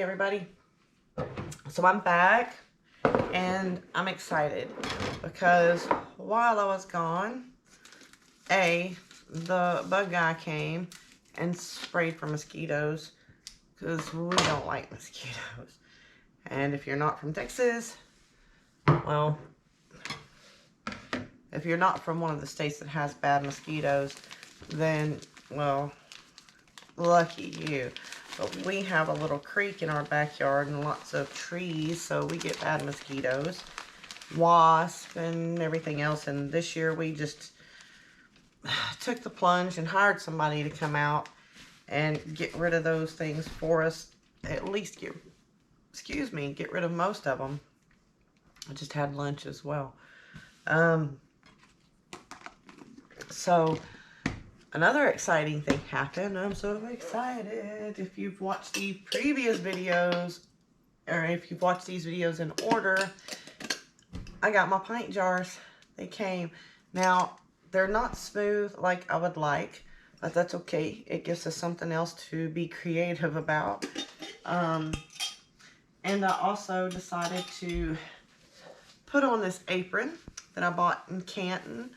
Hey everybody, so I'm back and I'm excited because while I was gone, the bug guy came and sprayed for mosquitoes because we don't like mosquitoes. And if you're not from Texas, well, if you're not from one of the states that has bad mosquitoes, then, well, lucky you. But we have a little creek in our backyard and lots of trees, so we get bad mosquitoes, wasps, and everything else. And this year we just took the plunge and hired somebody to come out and get rid of those things for us. At least get rid of most of them. I just had lunch as well. So another exciting thing happened. I'm so excited. If you've watched the previous videos, or if you've watched these videos in order, I got my pint jars. They came. Now, they're not smooth like I would like, but that's okay. It gives us something else to be creative about. And I also decided to put on this apron that I bought in Canton,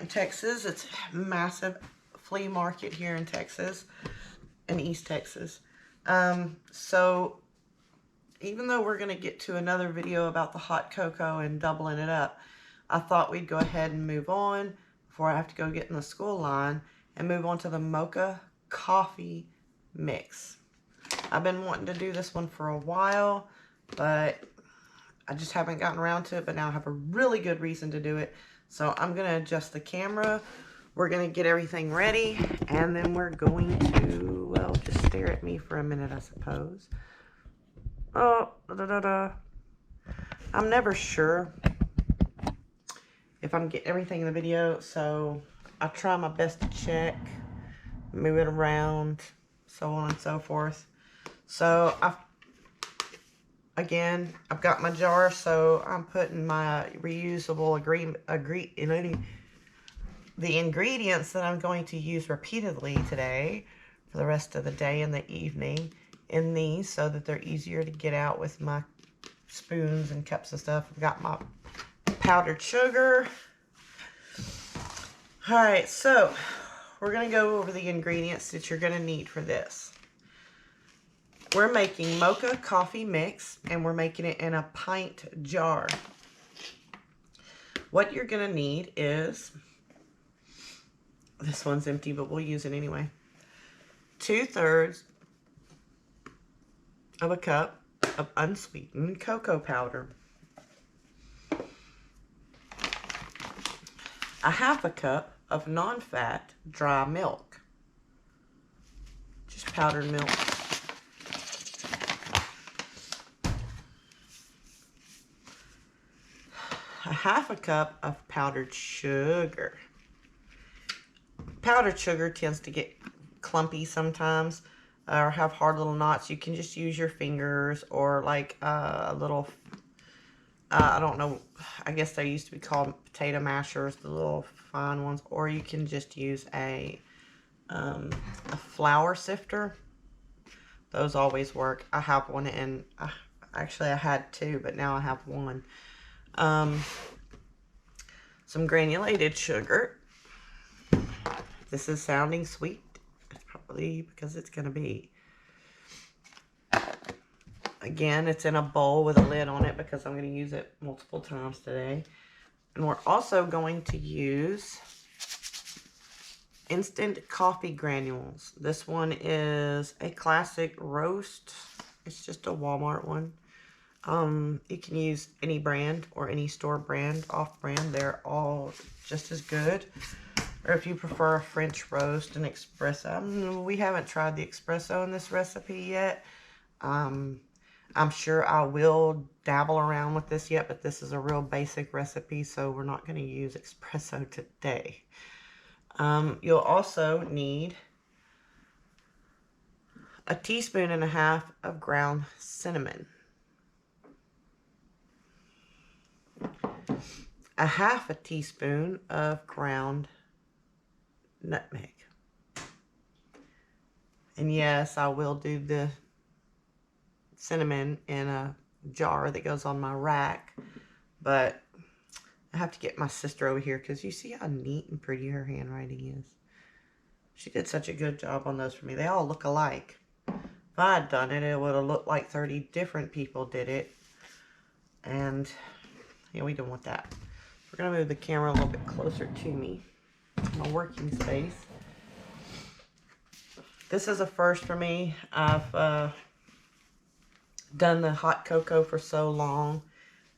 Texas. It's a massive flea market here in Texas, in East Texas. So even though we're going to get to another video about the hot cocoa and doubling it up, I thought we'd go ahead and move on before I have to go get in the school line and move on to the Mocha Coffee mix. I've been wanting to do this one for a while, but I just haven't gotten around to it, but now I have a really good reason to do it. So I'm going to adjust the camera. We're going to get everything ready, and then we're going to, well, just stare at me for a minute, I suppose. Oh, I'm never sure if I'm getting everything in the video, so I try my best to check, move it around, so on and so forth. So I've got my jar, so I'm putting my reusable the ingredients that I'm going to use repeatedly today for the rest of the day and the evening in these, so that they're easier to get out with my spoons and cups and stuff. I've got my powdered sugar. All right, so we're going to go over the ingredients that you're going to need for this. We're making Mocha Coffee mix, and we're making it in a pint jar. What you're going to need is, this one's empty, but we'll use it anyway, 2/3 of a cup of unsweetened cocoa powder, 1/2 cup of nonfat dry milk, just powdered milk, 1/2 cup of powdered sugar. Powdered sugar tends to get clumpy sometimes, or have hard little knots. You can just use your fingers, or like a little, I don't know, I guess they used to be called potato mashers, the little fine ones, or you can just use a flour sifter. Those always work. I have one, and actually I had two, but now I have one. Some granulated sugar. This is sounding sweet. It's probably because it's going to be. Again, it's in a bowl with a lid on it because I'm going to use it multiple times today. And we're also going to use instant coffee granules. This one is a classic roast. It's just a Walmart one. You can use any brand or any store brand, off-brand. They're all just as good. Or if you prefer a French roast, an espresso. We haven't tried the espresso in this recipe yet. I'm sure I will dabble around with this yet, but this is a real basic recipe, so we're not going to use espresso today. You'll also need 1.5 teaspoons of ground cinnamon, 1/2 teaspoon of ground nutmeg. And yes, I will do the cinnamon in a jar that goes on my rack. But I have to get my sister over here because you see how neat and pretty her handwriting is. She did such a good job on those for me. They all look alike. If I had done it, it would have looked like 30 different people did it. And yeah, we don't want that. We're going to move the camera a little bit closer to me. My working space. This is a first for me. I've done the hot cocoa for so long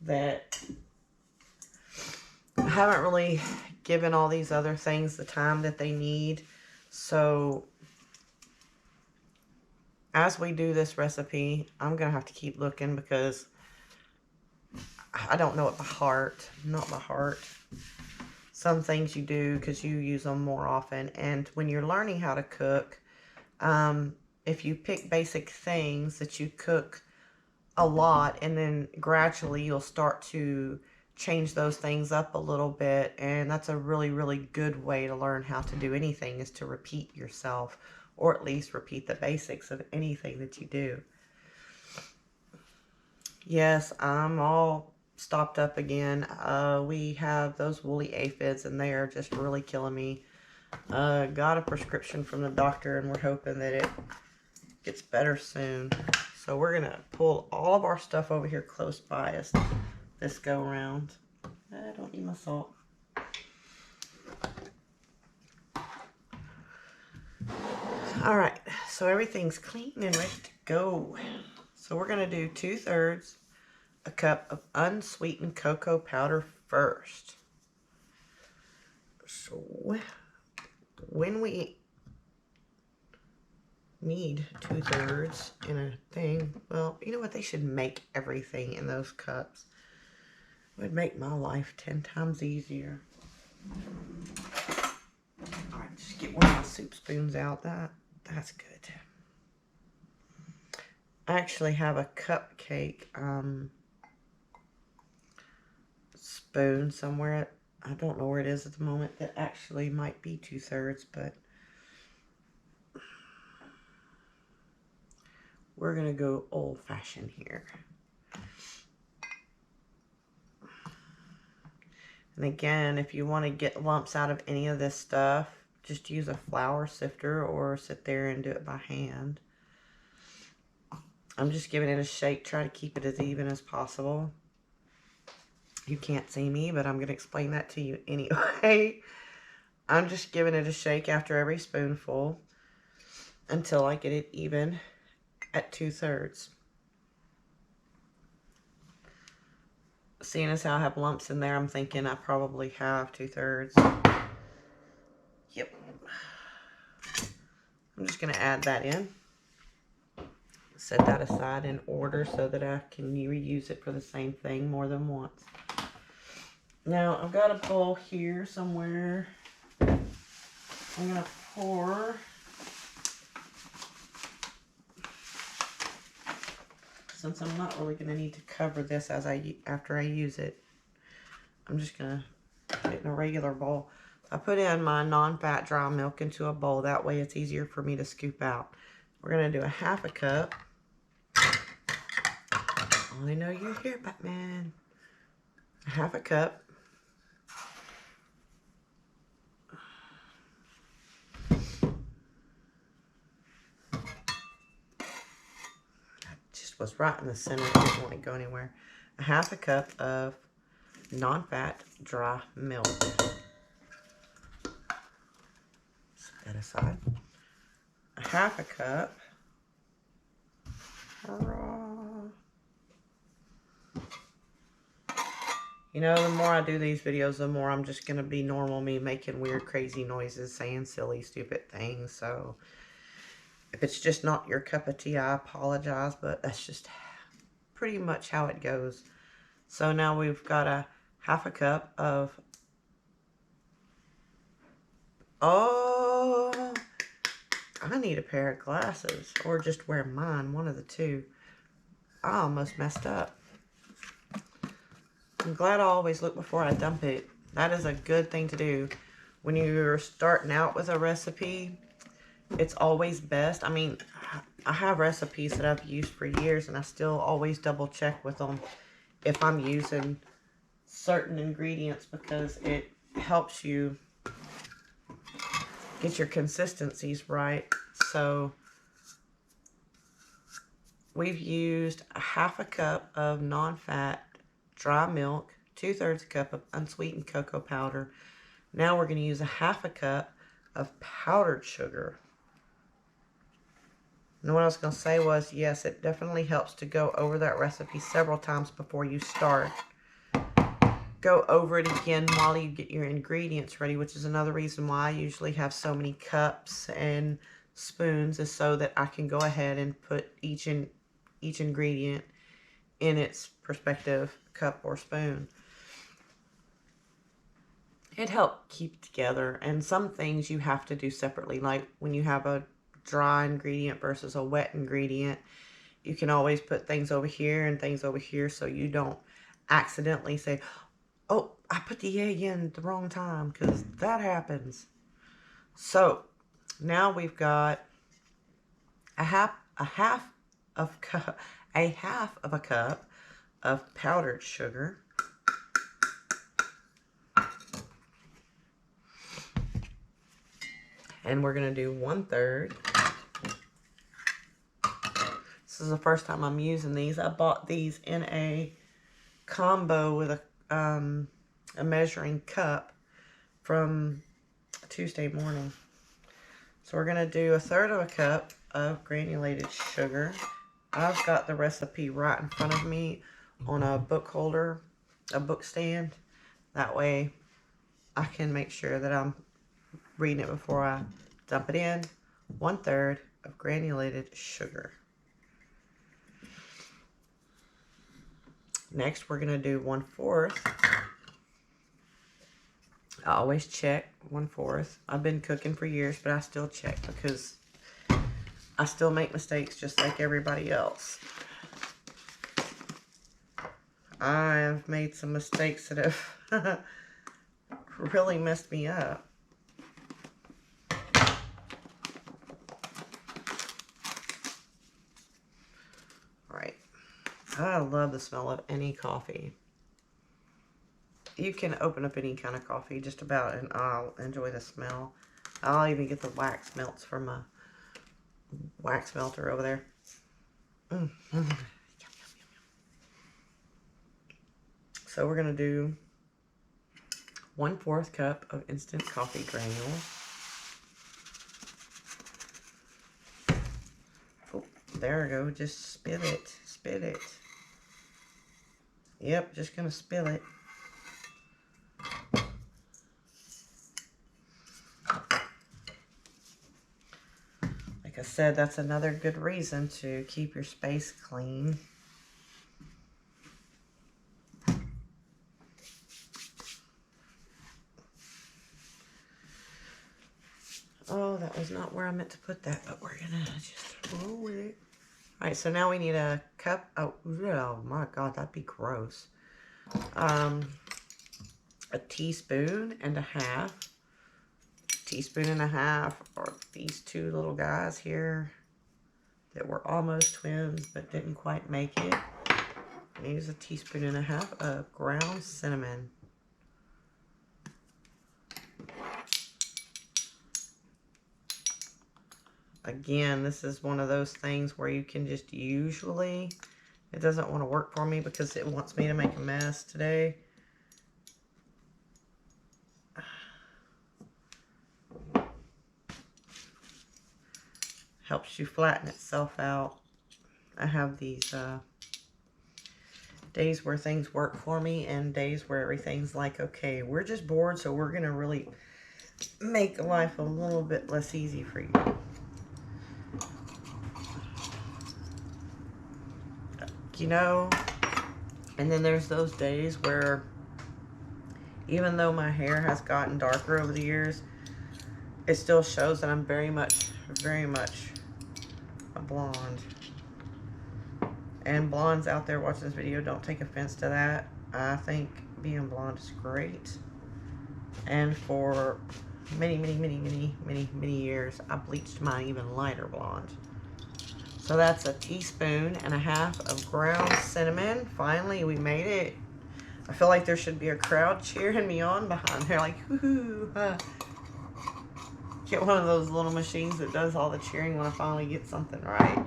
that I haven't really given all these other things the time that they need. So as we do this recipe, I'm going to have to keep looking because I don't know it by heart. Not by heart. Some things you do because you use them more often. And when you're learning how to cook, if you pick basic things that you cook a lot, and then gradually you'll start to change those things up a little bit, and that's a really, really good way to learn how to do anything, is to repeat yourself, or at least repeat the basics of anything that you do. Yes, I'm all stopped up again. We have those woolly aphids, and they are just really killing me. Got a prescription from the doctor, and we're hoping that it gets better soon. So we're going to pull all of our stuff over here close by us this go around. I don't need my salt. Alright, so everything's clean and ready to go. So we're going to do 2/3 a cup of unsweetened cocoa powder first. So when we need 2/3 in a thing, well, you know what, they should make everything in those cups. It would make my life 10 times easier. Alright, just get one of my soup spoons out. That's good. I actually have a cupcake spoon somewhere. I don't know where it is at the moment. That actually might be 2/3, but we're going to go old-fashioned here. And again, if you want to get lumps out of any of this stuff, just use a flour sifter or sit there and do it by hand. I'm just giving it a shake, try to keep it as even as possible. You can't see me, but I'm going to explain that to you anyway. I'm just giving it a shake after every spoonful until I get it even at 2/3. Seeing as how I have lumps in there, I'm thinking I probably have 2/3. Yep. I'm just going to add that in. Set that aside in order so that I can reuse it for the same thing more than once. Now, I've got a bowl here somewhere. I'm going to pour since I'm not really going to need to cover this after I use it. I'm just going to put it in a regular bowl. I put in my non-fat dry milk into a bowl. That way it's easier for me to scoop out. We're going to do a 1/2 cup. I know you're here, Batman. A 1/2 cup. Just was right in the center. I didn't want to go anywhere. A 1/2 cup of non-fat dry milk. Set that aside. A 1/2 cup. You know, the more I do these videos, the more I'm just going to be normal me making weird, crazy noises, saying silly, stupid things. So, if it's just not your cup of tea, I apologize, but that's just pretty much how it goes. So now we've got a 1/2 cup of... Oh, I need a pair of glasses, or just wear mine, one of the two. I almost messed up. I'm glad I always look before I dump it. That is a good thing to do. When you're starting out with a recipe, it's always best. I mean, I have recipes that I've used for years, and I still always double check with them if I'm using certain ingredients, because it helps you get your consistencies right. So we've used a half a cup of non-fat dry milk, 2/3 cup of unsweetened cocoa powder. Now we're going to use a half a cup of powdered sugar. And what I was going to say was, yes, it definitely helps to go over that recipe several times before you start. Go over it again while you get your ingredients ready, which is another reason why I usually have so many cups and spoons, is so that I can go ahead and put each ingredient in its respective cup or spoon. It helps keep together, and some things you have to do separately, like when you have a dry ingredient versus a wet ingredient, you can always put things over here and things over here so you don't accidentally say, oh, I put the egg in at the wrong time, because that happens. So now we've got a half of a cup of powdered sugar. And we're going to do 1/3. This is the first time I'm using these. I bought these in a combo with a measuring cup from Tuesday morning. So we're going to do 1/3 of a cup of granulated sugar. I've got the recipe right in front of me on a book holder, a book stand. That way I can make sure that I'm reading it before I dump it in. 1/3 of granulated sugar. Next, we're going to do 1/4. I always check 1/4. I've been cooking for years, but I still check because I still make mistakes just like everybody else. I have made some mistakes that have really messed me up. Alright. I love the smell of any coffee. You can open up any kind of coffee just about, and I'll enjoy the smell. I'll even get the wax melts from a wax melter over there. So we're going to do 1/4 cup of instant coffee granules. Oh, there we go. Just spill it. Spill it. Yep, just going to spill it. Like I said, that's another good reason to keep your space clean. Oh, that was not where I meant to put that, but we're gonna just roll with it. All right, so now we need a cup. Oh my God, that'd be gross. A teaspoon and a half. Teaspoon and a half are these two little guys here that were almost twins but didn't quite make it. And use a teaspoon and a half of ground cinnamon. Again, this is one of those things where you can just usually, it doesn't want to work for me because it wants me to make a mess today. Helps you flatten itself out. I have these days where things work for me and days where everything's like, okay, we're just bored, so we're going to really make life a little bit less easy for you. You know, and then there's those days where even though my hair has gotten darker over the years, it still shows that I'm very much a blonde. And blondes out there watching this video, don't take offense to that. I think being blonde is great. And for many years. I bleached mine even lighter blonde. So that's a teaspoon and a half of ground cinnamon. Finally, we made it. I feel like there should be a crowd cheering me on behind there, like, whoo-hoo. Get one of those little machines that does all the cheering when I finally get something right.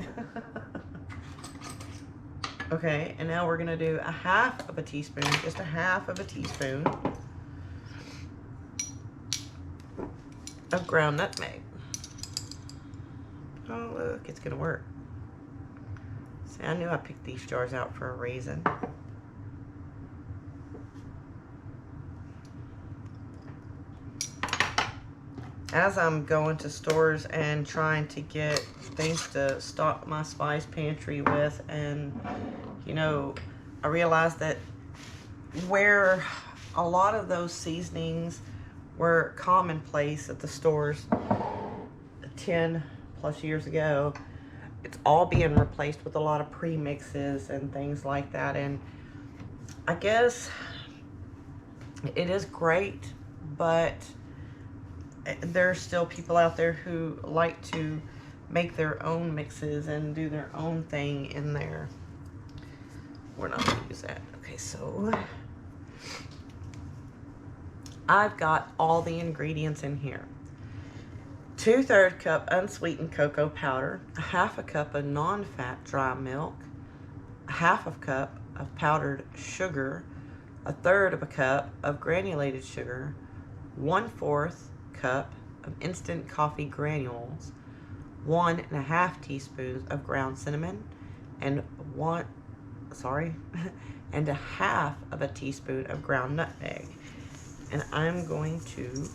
Okay, and now we're gonna do a half of a teaspoon, just a half of a teaspoon of ground nutmeg. Oh, look, it's gonna work. See, I knew I picked these jars out for a reason. As I'm going to stores and trying to get things to stock my spice pantry with, and you know, I realized that where a lot of those seasonings were commonplace at the stores 10 plus years ago, it's all being replaced with a lot of premixes and things like that. And I guess it is great, but there's still people out there who like to make their own mixes and do their own thing in there. We're not going to use that. Okay, so I've got all the ingredients in here. 2/3 cup unsweetened cocoa powder, a half a cup of non-fat dry milk, a half a cup of powdered sugar, 1/3 of a cup of granulated sugar, 1/4 cup of instant coffee granules, 1.5 teaspoons of ground cinnamon, and and a half of a teaspoon of ground nutmeg. And I'm going to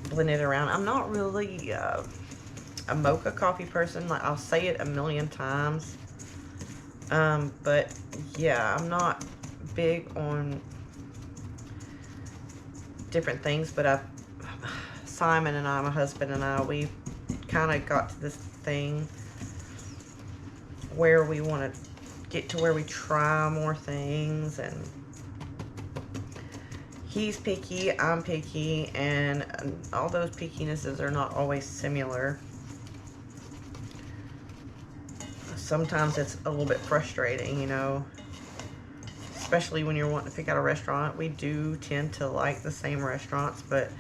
blend it around. I'm not really a mocha coffee person. Like, I'll say it a million times, but yeah, I'm not big on different things. But Simon and I, my husband and I, we kind of got to this thing where we want to get to where we try more things, and he's picky, I'm picky, and all those pickinesses are not always similar. Sometimes it's a little bit frustrating, you know, especially when you're wanting to pick out a restaurant. We do tend to like the same restaurants, but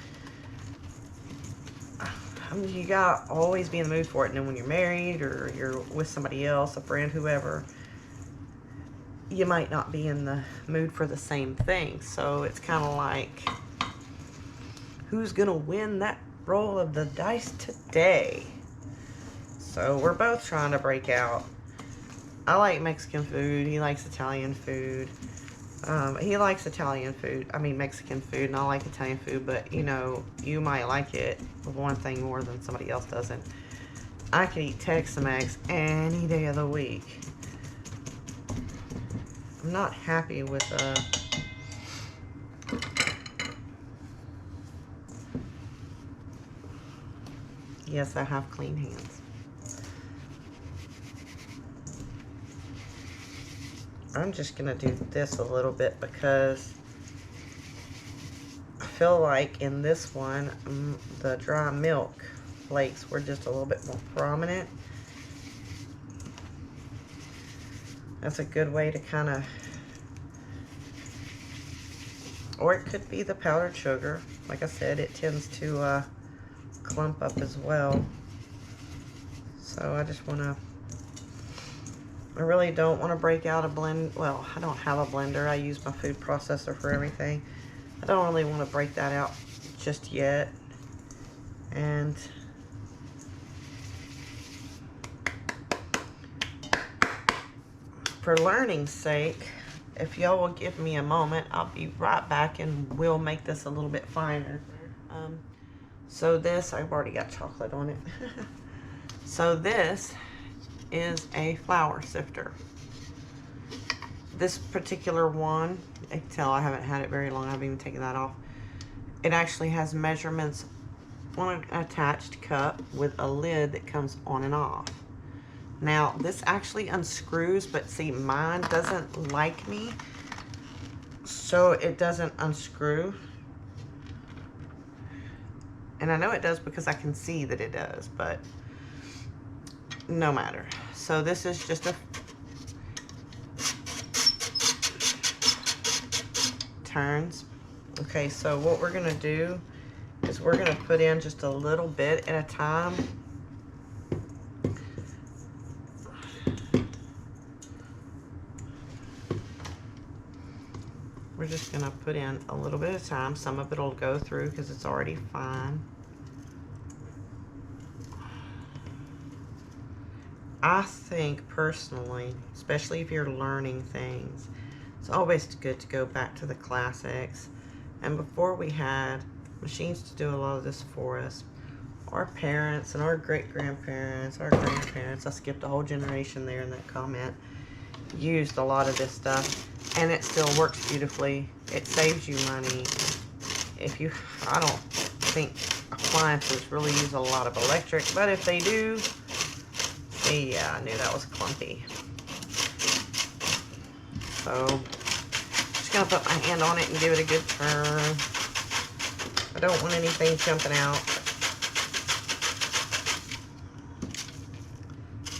I mean, you gotta always be in the mood for it. And then when you're married or you're with somebody else, a friend, whoever, you might not be in the mood for the same thing. So it's kind of like, who's gonna win that roll of the dice today? So we're both trying to break out. I like Mexican food. He likes Italian food. He likes Italian food. I mean, Mexican food, and I like Italian food, but you know, you might like it one thing more than somebody else doesn't. I could eat Tex-Mex any day of the week. I'm not happy with yes, I have clean hands. I'm just gonna do this a little bit because I feel like in this one, the dry milk flakes were just a little bit more prominent. That's a good way to kind of, or it could be the powdered sugar. Like I said, it tends to clump up as well. So I just want to, I really don't want to break out a blend. Well, I don't have a blender. I use my food processor for everything. I don't really want to break that out just yet. And for learning's sake, if y'all will give me a moment, I'll be right back and we'll make this a little bit finer. So this, I've already got chocolate on it. So this is a flour sifter. This particular one, I can tell I haven't had it very long. I haven't even taken that off. It actually has measurements on an attached cup with a lid that comes on and off. Now, this actually unscrews, but see, mine doesn't like me so it doesn't unscrew. And I know it does because I can see that it does, but no matter. So this is just a turns. Okay, so what we're gonna do is we're gonna put in just a little bit at a time. We're just gonna put in a little bit at a time. Some of it'll go through because it's already fine. I think personally, especially if you're learning things, it's always good to go back to the classics. And before we had machines to do a lot of this for us, our parents and our great-grandparents, our grandparents, I skipped a whole generation there in that comment, used a lot of this stuff, and it still works beautifully. It saves you money. I don't think appliances really use a lot of electric, but if they do, yeah, I knew that was clumpy. So, just gonna put my hand on it and give it a good turn. I don't want anything jumping out.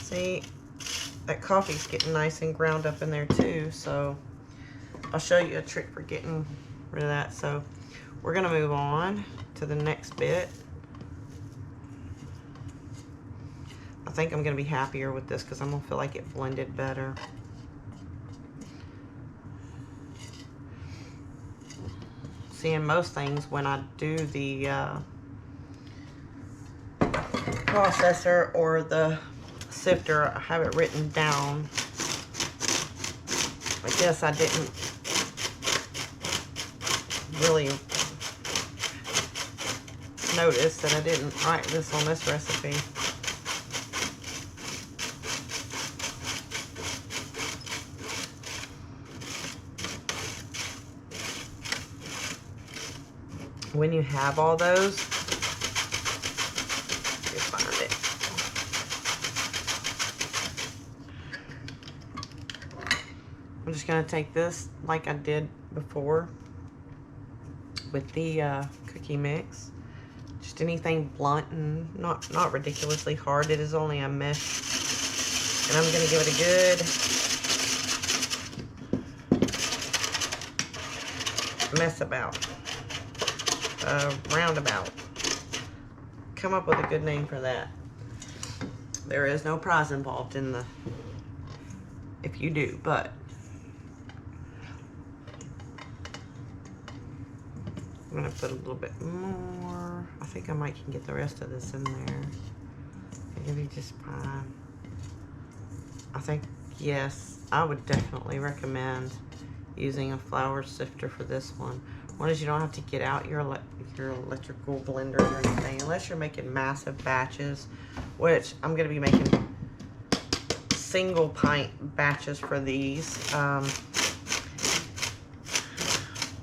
See, that coffee's getting nice and ground up in there too, so I'll show you a trick for getting rid of that. So, we're gonna move on to the next bit. I think I'm gonna be happier with this because I'm gonna feel like it blended better. See, in most things, when I do the processor or the sifter, I have it written down. I guess I didn't really notice that I didn't write this on this recipe. When you have all those, you find it. I'm just going to take this like I did before with the cookie mix. Just anything blunt and not ridiculously hard. It is only a mesh. And I'm going to give it a good mess about. Roundabout. Come up with a good name for that. There is no prize involved in the, if you do, but I'm gonna put a little bit more. I think I might can get the rest of this in there. It'll be just fine. I think, yes, I would definitely recommend using a flour sifter for this one. One is you don't have to get out your electrical blender or anything, unless you're making massive batches, which I'm going to be making single pint batches for these.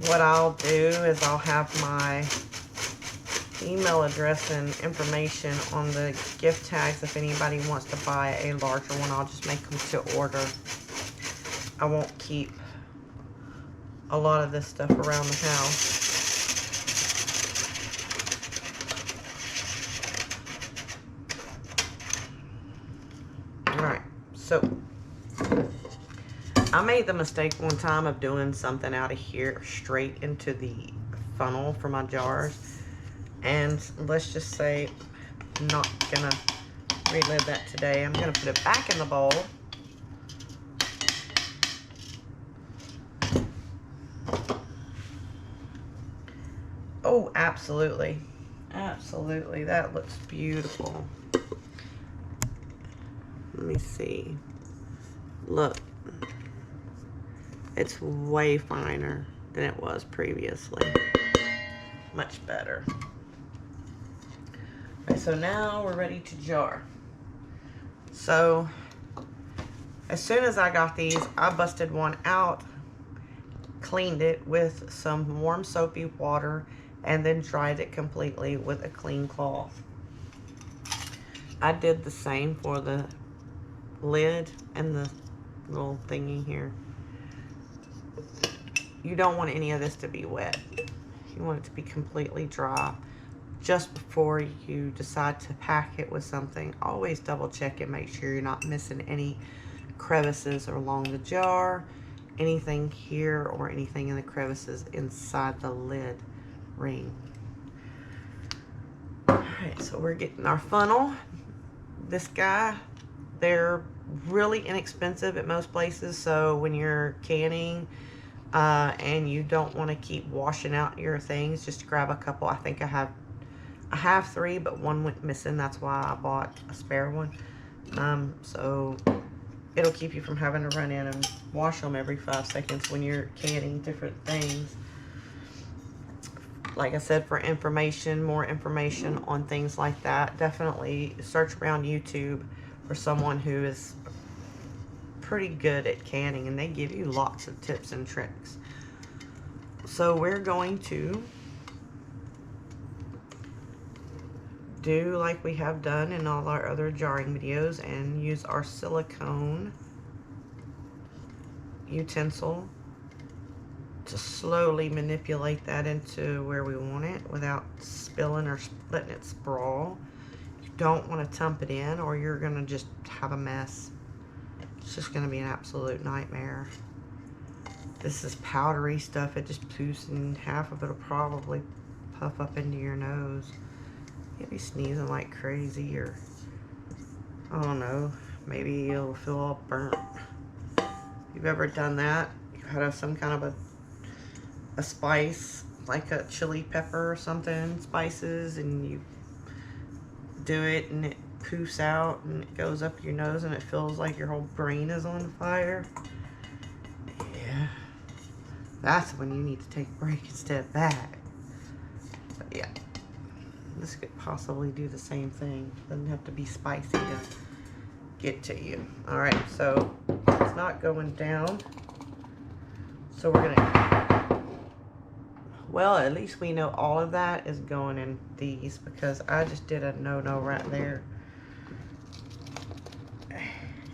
What I'll do is I'll have my email address and information on the gift tags if anybody wants to buy a larger one. I'll just make them to order. I won't keep a lot of this stuff around the house. Alright, so I made the mistake one time of doing something out of here straight into the funnel for my jars. And let's just say I'm not gonna relive that today. I'm gonna put it back in the bowl. Oh, absolutely. Absolutely. That looks beautiful. Let me see. Look. It's way finer than it was previously. Much better. Okay, so now we're ready to jar. So, as soon as I got these, I busted one out, cleaned it with some warm soapy water, and then dried it completely with a clean cloth. I did the same for the lid and the little thingy here. you don't want any of this to be wet. You want it to be completely dry. Just before you decide to pack it with something, always double check and make sure you're not missing any crevices along the jar, anything here, or anything in the crevices inside the lid ring. Alright, so we're getting our funnel. This guy, they're really inexpensive at most places, so when you're canning and you don't want to keep washing out your things, just grab a couple. I think I have 3, but one went missing. That's why I bought a spare one. So it'll keep you from having to run in and wash them every 5 seconds when you're canning different things. Like I said, for information, more information on things like that, definitely search around YouTube for someone who is pretty good at canning, and they give you lots of tips and tricks. So we're going to do like we have done in all our other jarring videos and use our silicone utensil to slowly manipulate that into where we want it without spilling or letting it sprawl. You don't want to dump it in, or you're going to just have a mess. It's just going to be an absolute nightmare. This is powdery stuff. It just poofs, and half of it will probably puff up into your nose. You'll be sneezing like crazy, or I don't know, maybe you'll feel all burnt. If you've ever done that, you've had some kind of a spice, like a chili pepper or something, spices, and you do it and it poofs out and it goes up your nose and it feels like your whole brain is on fire. Yeah, that's when you need to take a break and step back. But yeah, this could possibly do the same thing. Doesn't have to be spicy to get to you. All right, so it's not going down. So we're gonna, well, at least we know all of that is going in these, because I just did a no-no right there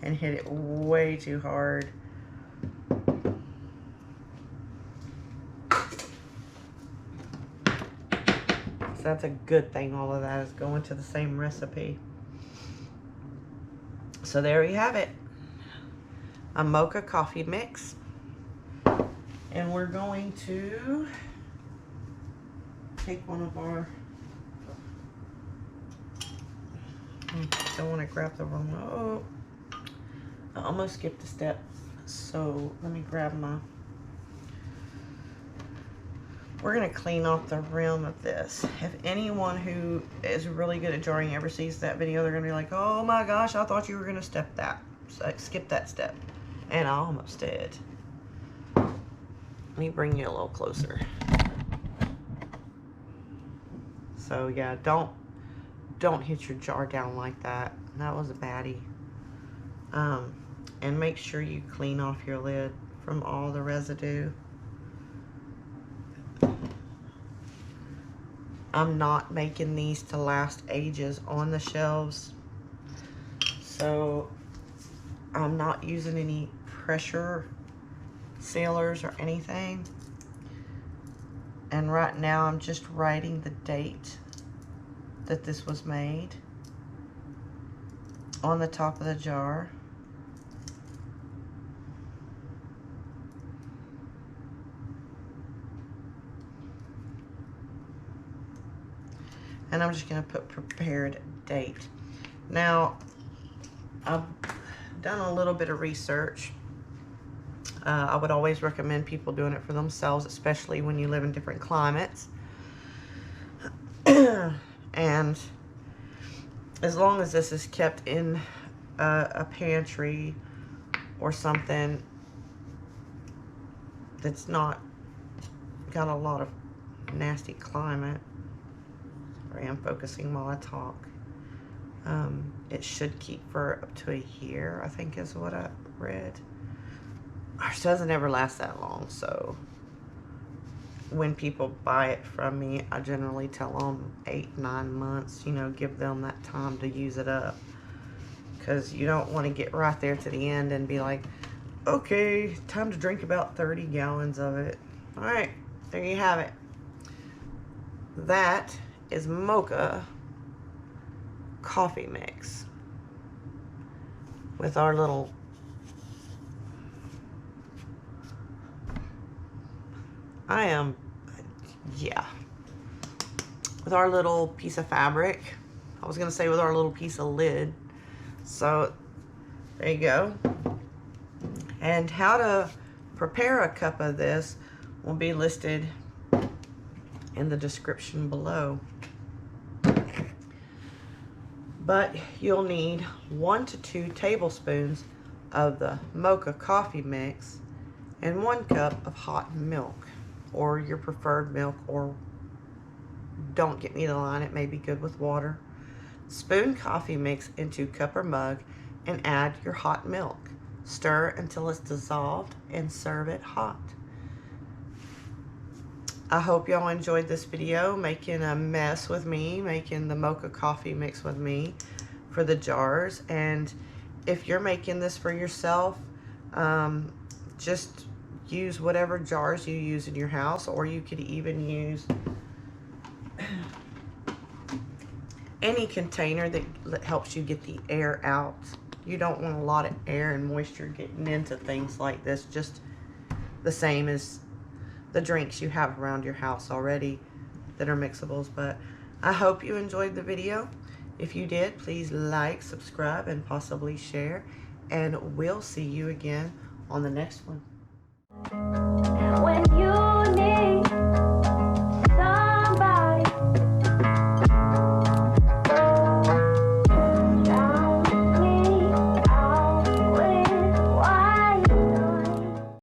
and hit it way too hard. So that's a good thing. All of that is going to the same recipe. So there we have it. A mocha coffee mix. And we're going to take one of our, don't want to grab the wrong, oh, I almost skipped a step. So let me grab my, we're going to clean off the rim of this. If anyone who is really good at jarring ever sees that video, they're going to be like, oh my gosh, I thought you were going to skip that step. And I almost did. Let me bring you a little closer. So yeah, don't hit your jar down like that. That was a baddie. And make sure you clean off your lid from all the residue. I'm not making these to last ages on the shelves, so I'm not using any pressure sealers or anything. And right now I'm just writing the date that this was made on the top of the jar. And I'm just going to put prepared date. Now, I've done a little bit of research. I would always recommend people doing it for themselves, especially when you live in different climates. And as long as this is kept in a pantry or something that's not got a lot of nasty climate. Sorry, I'm focusing while I talk. It should keep for up to a year, I think is what I read. Ours doesn't ever last that long, so when people buy it from me, I generally tell them 8-9 months, you know, give them that time to use it up. Because you don't want to get right there to the end and be like, okay, time to drink about 30 gallons of it. All right, there you have it. That is Mocha Coffee mix with our little with our little piece of fabric. I was gonna say with our little piece of lid. So there you go. And how to prepare a cup of this will be listed in the description below. But you'll need 1 to 2 tablespoons of the Mocha Coffee mix and 1 cup of hot milk, or your preferred milk, or don't get me the line, it may be good with water. Spoon coffee mix into cup or mug and add your hot milk. Stir until it's dissolved and serve it hot. I hope y'all enjoyed this video, making a mess with me, making the Mocha Coffee mix with me for the jars. And if you're making this for yourself, just use whatever jars you use in your house, or you could even use any container that helps you get the air out. You don't want a lot of air and moisture getting into things like this, just the same as the drinks you have around your house already that are mixables. But I hope you enjoyed the video. If you did, please like, subscribe, and possibly share. And we'll see you again on the next one.